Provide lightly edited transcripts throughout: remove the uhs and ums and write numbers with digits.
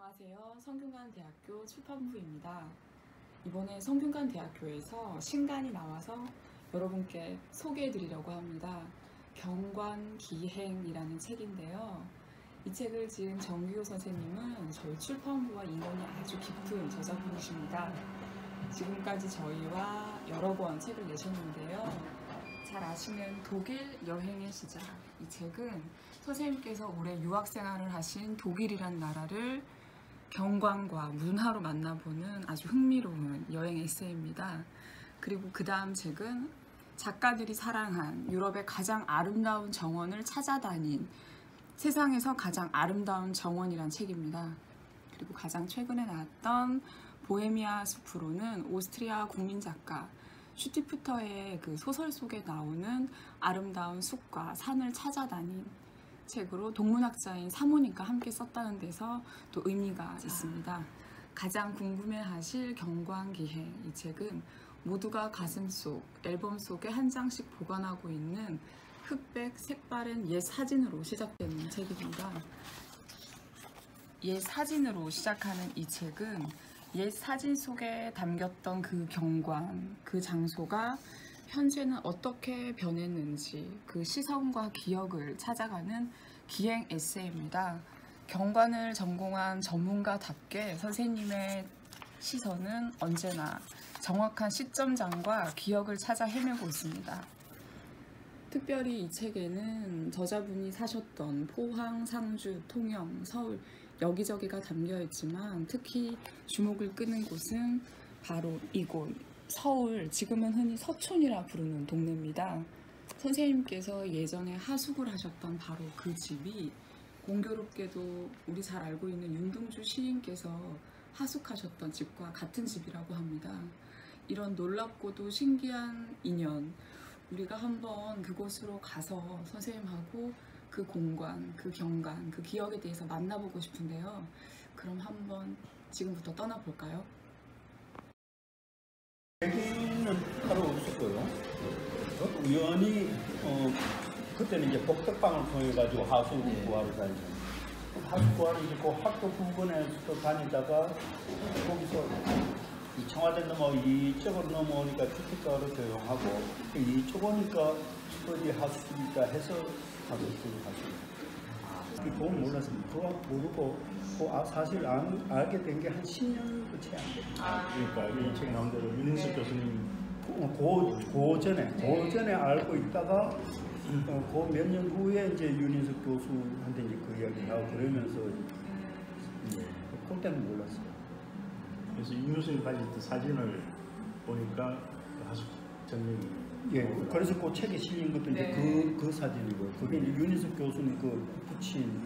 안녕하세요. 성균관대학교 출판부입니다. 이번에 성균관대학교에서 신간이 나와서 여러분께 소개해드리려고 합니다. 경관기행이라는 책인데요. 이 책을 지은 정규호 선생님은 저희 출판부와 인연이 아주 깊은 저자분이십니다. 지금까지 저희와 여러 번 책을 내셨는데요. 잘 아시는 독일 여행의 시작. 이 책은 선생님께서 올해 유학생활을 하신 독일이란 나라를 경관과 문화로 만나보는 아주 흥미로운 여행 에세이입니다. 그리고 그 다음 책은 작가들이 사랑한 유럽의 가장 아름다운 정원을 찾아다닌 세상에서 가장 아름다운 정원이란 책입니다. 그리고 가장 최근에 나왔던 보헤미아 숲으로는 오스트리아 국민 작가 슈티프터의 그 소설 속에 나오는 아름다운 숲과 산을 찾아다닌 책으로 동문학자인 사모님과 함께 썼다는 데서 또 의미가 있습니다. 가장 궁금해하실 경관기행, 이 책은 모두가 가슴속, 앨범 속에 한 장씩 보관하고 있는 흑백 색바랜 옛 사진으로 시작되는 책입니다. 옛 사진으로 시작하는 이 책은 옛 사진 속에 담겼던 그 경관, 그 장소가 현재는 어떻게 변했는지 그 시선과 기억을 찾아가는 기행 에세이입니다. 경관을 전공한 전문가답게 선생님의 시선은 언제나 정확한 시점장과 기억을 찾아 헤매고 있습니다. 특별히 이 책에는 저자분이 사셨던 포항, 상주, 통영, 서울 여기저기가 담겨 있지만 특히 주목을 끄는 곳은 바로 이곳 서울, 지금은 흔히 서촌이라 부르는 동네입니다. 선생님께서 예전에 하숙을 하셨던 바로 그 집이 공교롭게도 우리 잘 알고 있는 윤동주 시인께서 하숙하셨던 집과 같은 집이라고 합니다. 이런 놀랍고도 신기한 인연, 우리가 한번 그곳으로 가서 선생님하고 그 공간, 그 경관, 그 기억에 대해서 만나보고 싶은데요. 그럼 한번 지금부터 떠나볼까요? 얘기는 따로 없었고요. 우연히 그때는 이제 복덕방을 통해 가지고 하수 구하러 다니죠. 하수 구하러 이제 그 학교 부근에서 다니다가 거기서 이 청와대 넘어 이쪽으로 넘어오니까 주택가로 조용하고 이쪽 오니까 어디 하수니까 해서 하고 하수. 그거 몰랐습니다. 그거 모르고 사실 알게 된 게 한 10년도 채 안 됩니다. 그러니까 이 책 나온 대로 윤인석 교수님 그 전에 알고 있다가 그 몇 년 후에 이제 윤인석 교수한테 이제 그 이야기를 하고 그러면서 그때는 몰랐어요. 그래서 윤 교수님 가진 사진을 보니까 하숙 전용이. 예, 그래서 그 책에 실린 것도 이제 그 사진이고, 그게 윤인석 교수님 그 붙인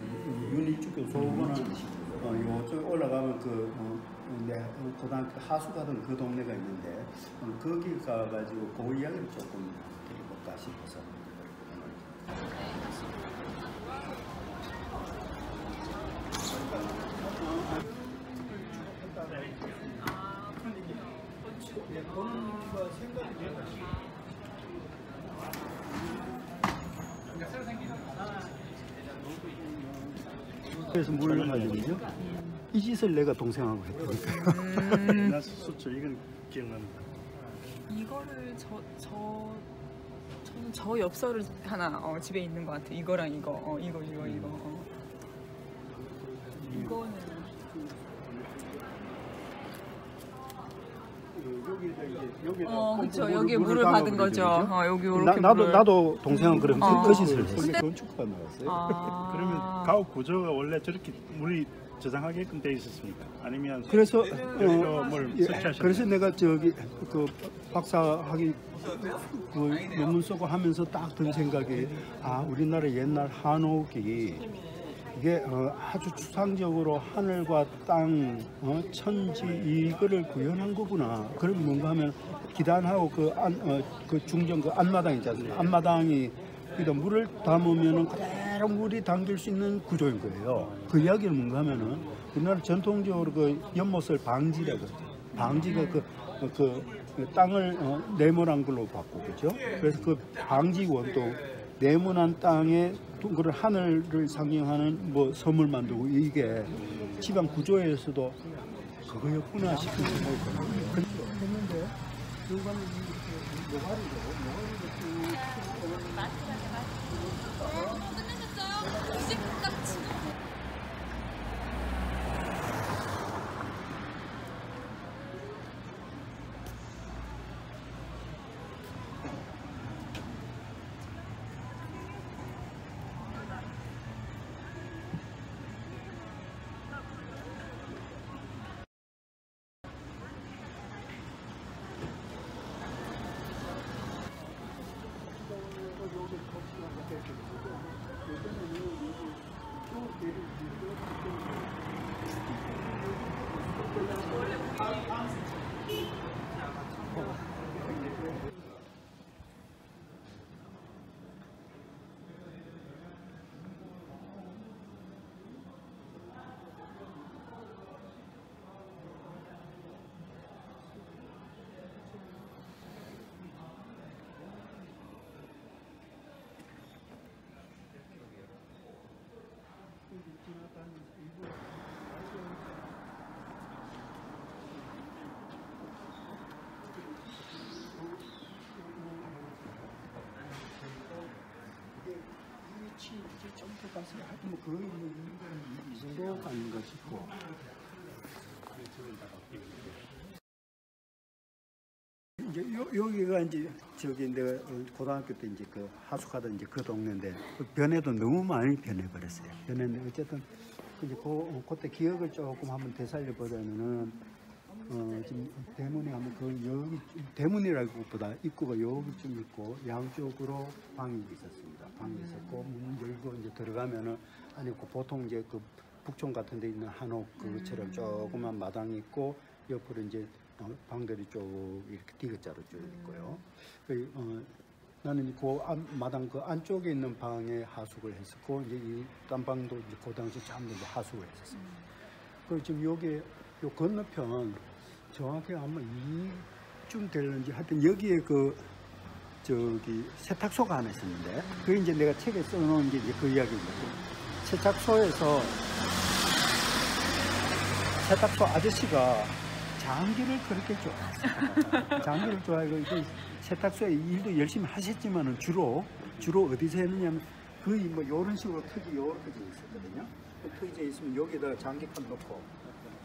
윤일주 교수는 요쪽 올라가면 고등학교 하숙하던 그 동네가 있는데 거기 가가지고 그 이야기를 조금 드려볼까 싶어서. 그래서 물러가지고 이 짓을 내가 동생하고 했다니까요. 나 수초 이건 기억납니다. 이거를 저는 저 엽서를 하나 집에 있는 것 같아요. 이거랑 이거, 이거. 이거는 그렇죠. 여기에 물을 받은 거죠. 여기 이렇게 나도 동생은 그러면 그 짓을 했어요. 건축가 나왔어요. 그러면 가옥 구조가 원래 저렇게 물이 저장하게끔 돼 있었습니까? 아니면 그래서 뭘 설치하셨나요? 그래서 내가 저기 그 박사학위 그 논문 쓰고 하면서 딱 든 생각이 우리나라 옛날 한옥이 이게 아주 추상적으로 하늘과 땅, 천지 이거를 구현한 거구나. 그럼 뭔가 하면 기단하고 그 중정 그 앞마당 있지 않습니까? 앞마당이 물을 담으면은 그대로 물이 담길 수 있는 구조인 거예요. 그 이야기는 뭔가 하면은 우리나라 전통적으로 그 연못을 방지라고 하죠. 방지가 그 땅을 네모난 걸로 봤고, 그죠? 그래서 그 방지원도 네모난 땅에 그걸 하늘을 상징하는 뭐 섬을 만들고 이게 지방 구조에서도 그거였구나 싶은 생각이 들어요. 했는데 중간에 이렇게 노가리로 끝내셨어요? 이제 가깝지. 뭐 그런 이 정도 아닌가 싶고. 이제 여기가 이제 저기 내가 고등학교 때 이제 그 하숙하던 이제 그 동네인데 그 변해도 너무 많이 변해버렸어요. 변했는데 어쨌든 이제 그때 기억을 조금 한번 되살려 보자면은 지금 대문에 가면 그 여기 대문이라기보다 입구가 여기쯤 있고 양쪽으로 방이 있었습니다. 방이 있었고 문 열고 이제 들어가면은 아니 그 보통 이제 그 북촌 같은 데 있는 한옥 그것처럼 조그만 마당이 있고 옆으로 이제 방들이 쭉 이렇게 디귿자로 쭉 있고요. 나는 그 마당 그 안쪽에 있는 방에 하숙을 했었고 이제 이 딴 방도 이제 그 당시 전부 이제 하숙을 했었습니다. 그리고 지금 여기 요 건너편 정확히 아마 2쯤 되는지 하여튼 여기에 그 저기 세탁소가 하나 있었는데 그게 이제 내가 책에 써놓은 게 이제 그 이야기입니다. 세탁소에서 세탁소 아저씨가 장기를 그렇게 좋아했어요. 장기를 좋아하고 세탁소에 일도 열심히 하셨지만은 주로 어디서 했느냐면 거의 뭐 이런 식으로 턱이 이렇게 돼 있었거든요. 턱이 돼 있으면 여기다가 장기판 놓고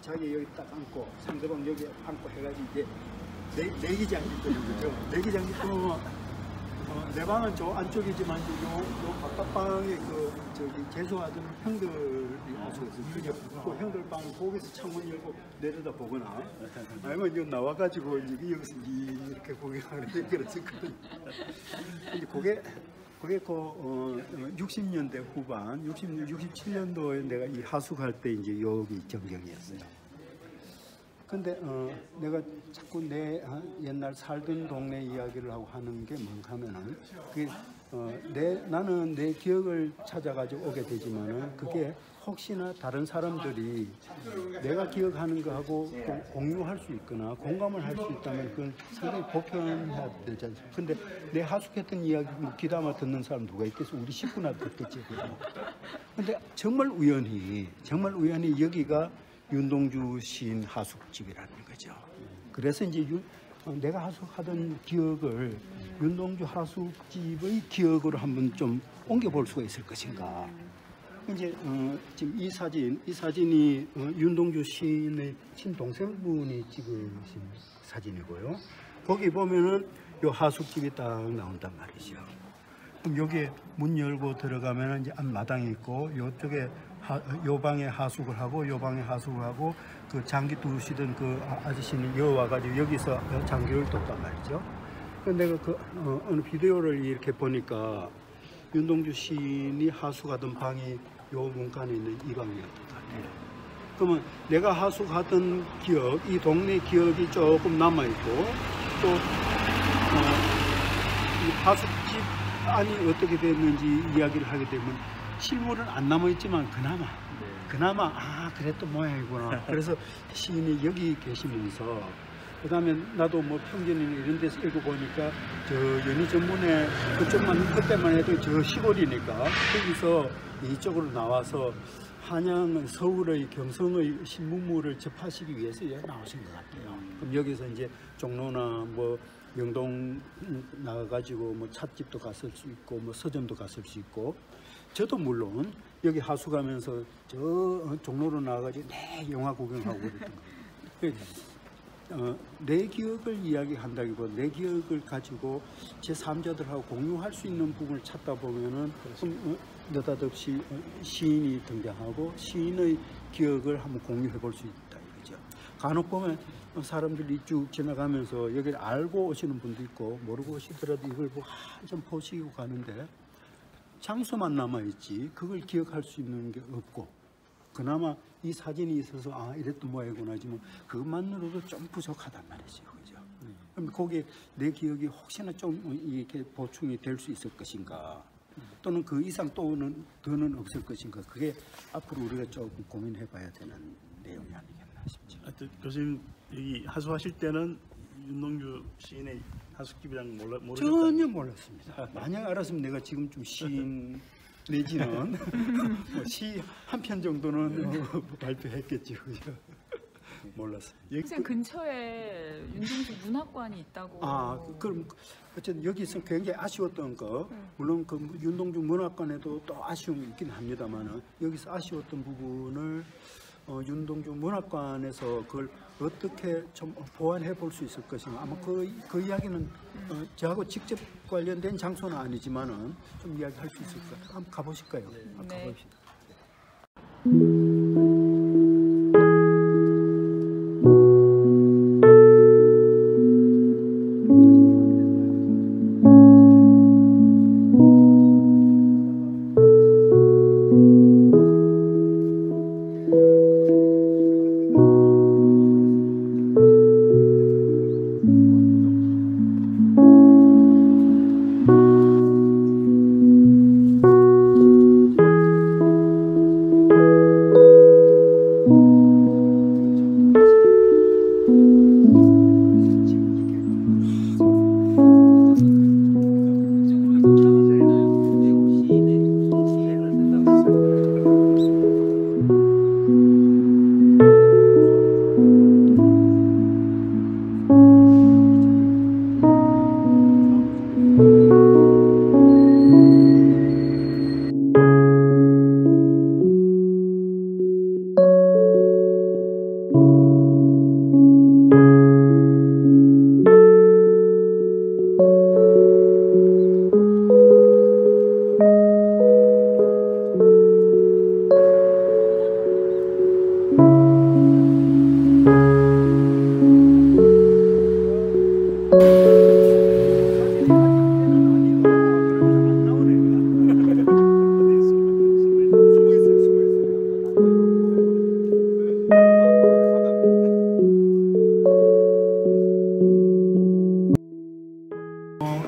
자기 여기 딱 앉고 상대방 여기 앉고 해가지고 이제 내기장기 끄는 거죠. 내기장기 끄면 내 방은 저 안쪽이지만 요 바깥방에 그 저기 재수하던 형들이 하셨어요. 그 형들 방 거기서 창문 열고 내려다 보거나 아니면 여기 나와가지고 이제 여기서 이렇게 구경하는 그랬었거든요. 이제 그게 그 60년대 후반, 67년도에 내가 이 하숙할 때 이제 여기 정경이었어요. 근데 내가 자꾸 내 옛날 살던 동네 이야기를 하고 하는 게 뭔가 하면은 그게 나는 내 기억을 찾아가지고 오게 되지만은 그게 혹시나 다른 사람들이 내가 기억하는 거하고 공유할 수 있거나 공감을 할 수 있다면 그건 상당히 보편해야 되지 않습니까? 근데 내 하숙했던 이야기 귀담아 듣는 사람 누가 있겠어? 우리 식구나 듣겠지. 근데 정말 우연히 여기가 윤동주 시인 하숙집이라는 거죠. 그래서 이제 내가 하숙하던 기억을 윤동주 하숙집의 기억으로 한번 좀 옮겨볼 수가 있을 것인가. 이제 지금 이 사진이 윤동주 시인의 친동생분이 찍으신 사진이고요. 거기 보면은 요 하숙집이 딱 나온단 말이죠. 그럼 여기에 문 열고 들어가면은 이제 앞마당이 있고 요쪽에 요 방에 하숙을 하고 요 방에 하숙을 하고 그 장기 두시던 그 아저씨는 여와가지고 여기서 장기를 뒀단 말이죠. 근데 내가 그 어느 비디오를 이렇게 보니까 윤동주 시인이 하숙하던 방이 요 문간에 있는 이 방이었던 것 같아요. 그러면 내가 하숙하던 기억, 이 동네 기억이 조금 남아있고 또 이 하숙집 안이 어떻게 됐는지 이야기를 하게 되면 실물은 안 남아있지만 그나마 그래 또 모양이구나. 그래서 시인이 여기 계시면서 그 다음에 나도 뭐 평균이나 이런 데서 읽어보니까 저 연희전문에 그쪽만 그때만 해도 저 시골이니까 거기서 이쪽으로 나와서 한양 서울의 경성의 신문물을 접하시기 위해서 여기 나오신 것 같아요. 그럼 여기서 이제 종로나 뭐 명동 나가가지고 뭐 찻집도 갔을 수 있고 뭐 서점도 갔을 수 있고, 저도 물론 여기 하수 가면서 저 종로로 나가가지고 내 영화 구경하고 그랬던 거예요. 내 기억을 이야기한다기보다 내 기억을 가지고 제 3자들하고 공유할 수 있는 부분을 찾다 보면은 느닷없이 시인이 등장하고 시인의 기억을 한번 공유해 볼 수 있다 이거죠. 간혹 보면 사람들이 쭉 지나가면서 여기를 알고 오시는 분도 있고 모르고 오시더라도 이걸 뭐 한참 보시고 가는데 장소만 남아있지 그걸 기억할 수 있는 게 없고, 그나마 이 사진이 있어서 아 이랬던 모양이구나 하지만 그것만으로도 좀 부족하단 말이죠. 그죠? 그럼 거기에 내 기억이 혹시나 좀 이렇게 보충이 될 수 있을 것인가, 또는 그 이상 또는 더는 없을 것인가, 그게 앞으로 우리가 조금 고민해 봐야 되는 내용이 아니겠나 싶죠. 하여튼 교수님 여기 하수하실 때는 윤동주 시인의 하수기비랑 모르셨다. 전혀 몰랐습니다. 만약 알았으면 내가 지금 좀 시인 내지는 뭐 시 한 편 정도는 발표했겠죠. 그죠? 몰랐어요. 선생님 근처에 윤동주 문학관이 있다고. 그럼 어쨌든 여기서 굉장히 아쉬웠던 거, 물론 그 윤동주 문학관에도 또 아쉬움이 있긴 합니다만은 여기서 아쉬웠던 부분을 윤동주 문학관에서 그걸 어떻게 좀 보완해 볼 수 있을 것인가. 아마 그 이야기는 저하고 직접 관련된 장소는 아니지만은 좀 이야기할 수 있을 것 같아요. 한번 가보실까요? 네. 가봅시다.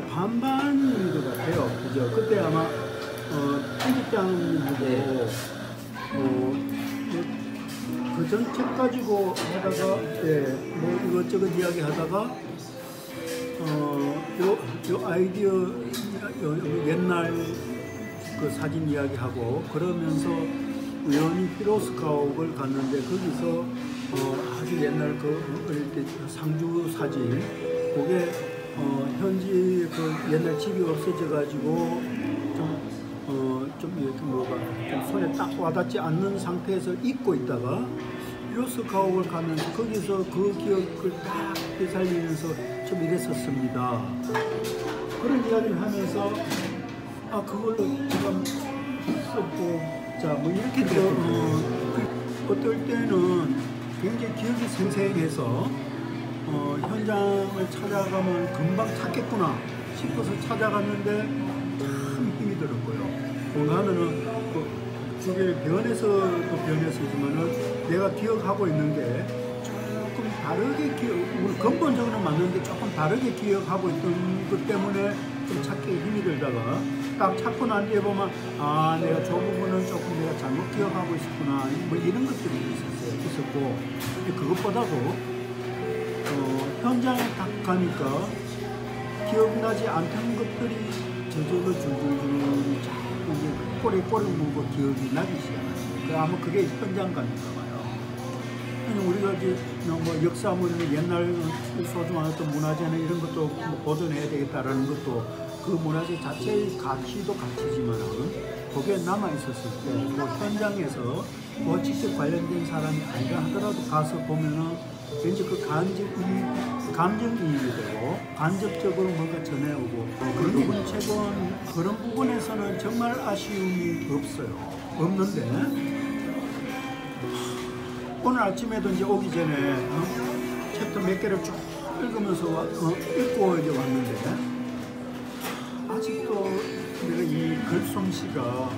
반반인 것 같아요. 그죠? 그때 아마 편집장님하고 그 전 책 가지고 하다가 뭐 이것저것 이야기 하다가 요 아이디어 옛날 그 사진 이야기하고 그러면서 우연히 피로스카옥을 갔는데 거기서 아주 옛날 그 어릴 때 상주 사진, 그게 현지 그 옛날 집이 없어져 가지고 좀 이렇게 뭐가 좀 손에 딱 와닿지 않는 상태에서 잊고 있다가 피로스카옥을 가면서 거기서 그 기억을 딱 되살리면서 좀 이랬었습니다. 그런 이야기를 하면서 그걸로 제가 썼고 자 뭐 이렇게 어떨 때는 굉장히 기억이 생생해서 현장을 찾아가면 금방 찾겠구나 싶어서 찾아갔는데 참 힘이 들었고요. 뭔가 하면은 그게 변해서도 변해서지만은 내가 기억하고 있는 게 조금 다르게 근본적으로 맞는데 조금 다르게 기억하고 있던 것 때문에 좀 찾기 힘이 들다가 딱 찾고 난 뒤에 보면 내가 저 부분은 조금 내가 잘못 기억하고 있었구나 뭐 이런 것들이 있었고, 그것보다도 현장에 딱 가니까 기억나지 않던 것들이 저절로 줄줄줄 자꾸 이제 꼬리 물고 기억이 나기 시작합니다. 아마 그게 현장감인가 봐요. 우리가 이제 뭐 역사물 옛날 소중한 어떤 문화재나 이런 것도 뭐 보존해야 되겠다라는 것도 그 문화재 자체의 가치도 가치지만은 거기에 남아 있었을 때 뭐 현장에서 뭐 직접 관련된 사람이 아니라 하더라도 가서 보면은 왠지 그 감정이입이 되고 간접적으로 뭔가 전해오고 그런 책은 그런 부분에서는 정말 아쉬움이 없는데 오늘 아침에도 이제 오기 전에 챕터 몇 개를 쭉 읽으면서 읽고 이제 왔는데 아직도 내가 이 글솜씨가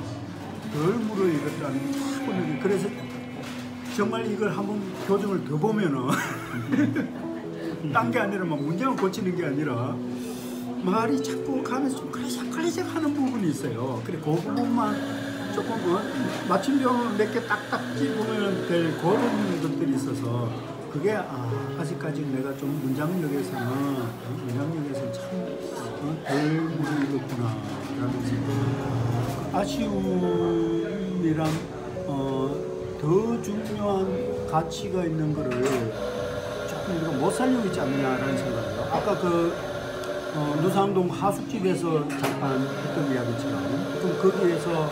덜 무르익었다는 게 그래서 정말 이걸 한번 교정을 더 보면은 딴 게 아니라 막 문장을 고치는 게 아니라 말이 자꾸 가면서 좀 클래식 하는 부분이 있어요. 그래 그 부분만 조금 맞춤형을 몇 개 딱딱 집으면 될 그런 것들이 있어서 그게 아직까지 내가 좀 문장력에서는 참덜 무르익었구나라는 생각. 아쉬움이랑 더 중요한 가치가 있는 거를 조금 우리가 못 살리고 있지 않느냐라는 생각이에요. 아까 누상동 하숙집에서 잠깐 했던 이야기처럼 좀 거기에서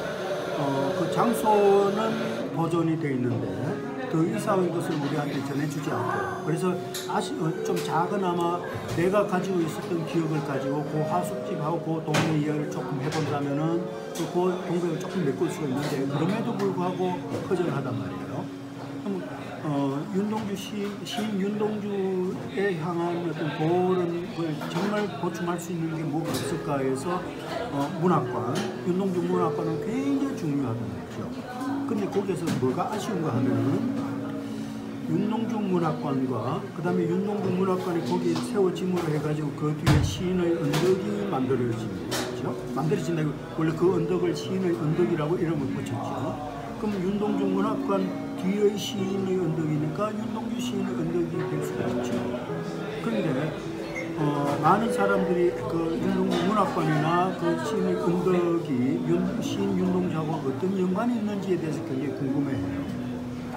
그 장소는 보존이 되어 있는데 더 이상의 것을 우리한테 전해주지 않고 그래서 좀 작은아마 내가 가지고 있었던 기억을 가지고 그 하숙집하고 그 동네 이야기를 조금 해본다면은 그 동네를 조금 메꿀 수가 있는데 그럼에도 불구하고 허전하단 말이에요. 윤동주 시인 윤동주에 향한 어떤 그런 걸 정말 보충할 수 있는 게 뭐가 없을까 해서 문학관, 윤동주 문학관은 굉장히 중요하단 말이죠. 근데 거기에서 뭐가 아쉬운가 하면은 윤동주 문학관과 그 다음에 윤동주 문학관이 거기에 세워짐으로 해가지고 그 뒤에 시인의 언덕이 만들어집니다. 만들어진다고 원래 그 언덕을 시인의 언덕이라고 이름을 붙였죠. 그럼 윤동주 문학관 뒤의 시인의 언덕이니까 윤동주 시인의 언덕이 될 수가 있죠. 그런데 많은 사람들이 그 윤동주 문학관이나 그 시인의 언덕이 시인 윤동주하고 어떤 연관이 있는지에 대해서 굉장히 궁금해해요.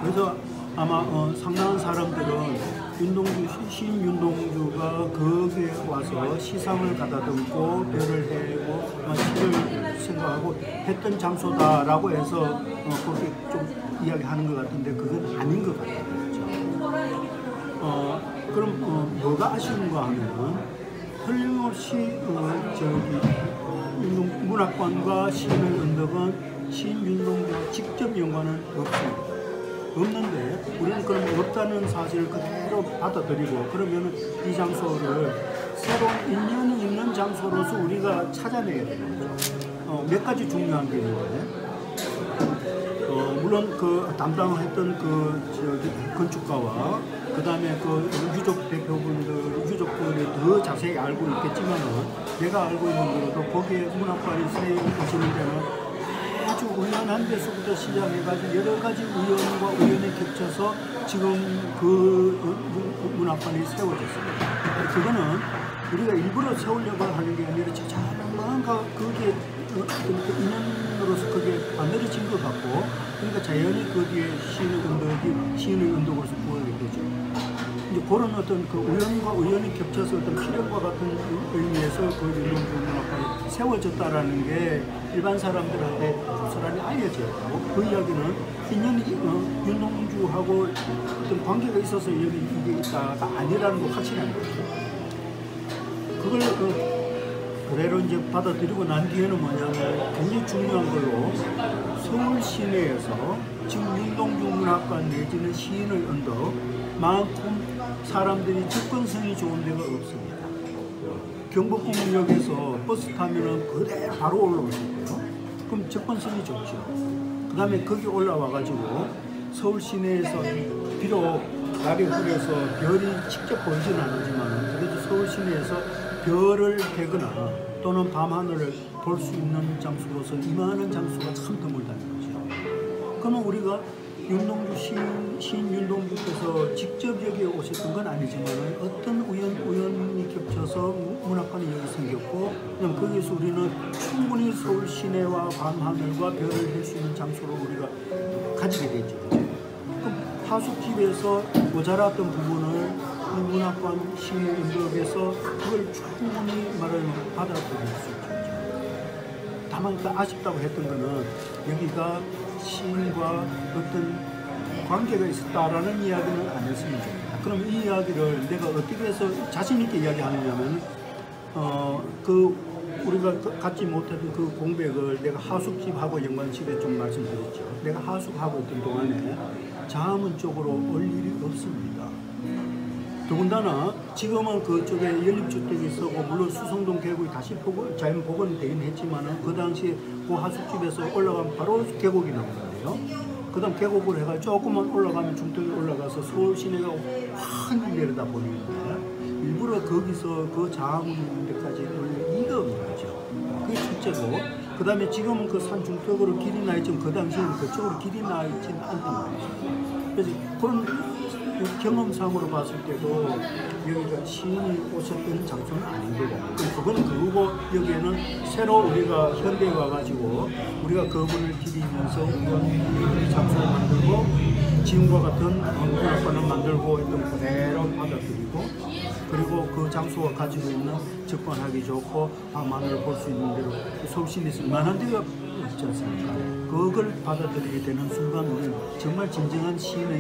그래서 아마 상당한 사람들은 시인 윤동주가 거기에 와서 시상을 가다듬고 별을 해고 시를 생각하고 했던 장소다라고 해서 그렇게 좀 이야기하는 것 같은데 그건 아닌 것 같아요. 그렇죠? 그럼 뭐가 아쉬운가 하면은 틀림없이 문학관과 시인의 언덕은 시인 윤동주와 직접 연관은 없습니다. 없는데 우리는 그럼 없다는 사실을 그대로 받아들이고 그러면 이 장소를 새로운 인연이 있는 장소로서 우리가 찾아내야 되는 거죠. 몇 가지 중요한 게 있는데 물론 그 담당했던 건축가와 그 다음에 그 유족 유족들이 더 자세히 알고 있겠지만은 내가 알고 있는 거로도 거기에 문학관이 세워지는 데는 아주 우연한 데서부터 시작해가지고 여러 가지 우연과 우연이 겹쳐서 지금 그 문학관이 세워졌습니다. 그거는 우리가 일부러 세우려고 하는 게 아니라 뭔가 그게 인연으로서 그게 만들어진 것 같고 그러니까 자연히 그 뒤에 시인의 언덕으로서 보이게 되죠. 이제 그런 어떤 그 우연과 우연이 겹쳐서 어떤 필연과 같은 의미에서 그 윤동주 문학관이 세워졌다라는 게 일반 사람들한테 고스란히 알려져야 되고 그 이야기는 인연이 윤동주하고 어떤 관계가 있어서 이게 있다가 아니라는 거 확실한 거죠. 그걸 그대로 이제 받아들이고 난 뒤에는 뭐냐면 굉장히 중요한 걸로 서울 시내에서 지금 윤동주 문학관 내지는 시인의 언덕만큼 사람들이 접근성이 좋은 데가 없습니다. 경복궁역에서 버스 타면은 그대로 바로 올라올 수 있고요. 그럼 접근성이 좋죠. 그 다음에 거기 올라와가지고 서울 시내에서 비록 날이 흐려서 별이 직접 보이지는 않지만 그래도 서울 시내에서 별을 보거나 또는 밤하늘을 볼 수 있는 장소로서 이만한 장소가 참 드물다는 거죠. 그러면 우리가 윤동주 시인 윤동주께서 직접 여기에 오셔서 있었던 건 아니지만 어떤 우연이 겹쳐서 문학관이 여기 생겼고 그냥 거기서 우리는 충분히 서울 시내와 밤하늘과 별을 볼 수 있는 장소로 우리가 가지게 되죠. 그럼 하숙집에서 모자랐던 부분을 이 문학관 시민연극에서 그걸 충분히 말하면 받아들일 수 있죠. 다만 아쉽다고 했던 거는 여기가 시인과 어떤 관계가 있었다라는 이야기는 안 했으면 좋겠다. 그럼 이 이야기를 내가 어떻게 해서 자신 있게 이야기하느냐면 우리가 갖지 못했던 그 공백을 내가 하숙집하고 연관시켜 좀 말씀드렸죠. 내가 하숙하고 있던 동안에 장화문 쪽으로 올 일이 없습니다. 더군다나 지금은 그쪽에 연립주택이 있었고 물론 수성동 계곡이 다시 자연 복원되긴 했지만은 그 당시에 그 하숙집에서 올라가면 바로 계곡이 나오는데요. 그 다음 계곡을 해가 조금만 올라가면 중턱에 올라가서 서울 시내가 확 내려다 보이는데 일부러 거기서 그 장화문 데까지 올 이가 없는 거죠. 그게 첫째고 그 다음에 지금은 그 산 중턱으로 길이 나 있지만 그 당시에는 그쪽으로 길이 나 있지는 않단 말이죠. 그래서 그런 경험상으로 봤을 때도 여기가 시인이 오셨던 장소는 아닌 거고 그거는 그거고 여기에는 새로 우리가 현대에 와가지고 우리가 그분을 기리면서 우리 장소를 만들고 지금과 같은 문학관을 만들고 했던 그대로 받아들이고 그리고 그 장소가 가지고 있는 접근하기 좋고 밤하늘을 볼 수 있는 대로 서울 시내에서 이만한 데가 있지 않습니까? 그걸 받아들이게 되는 순간 우리는 정말 진정한 시인의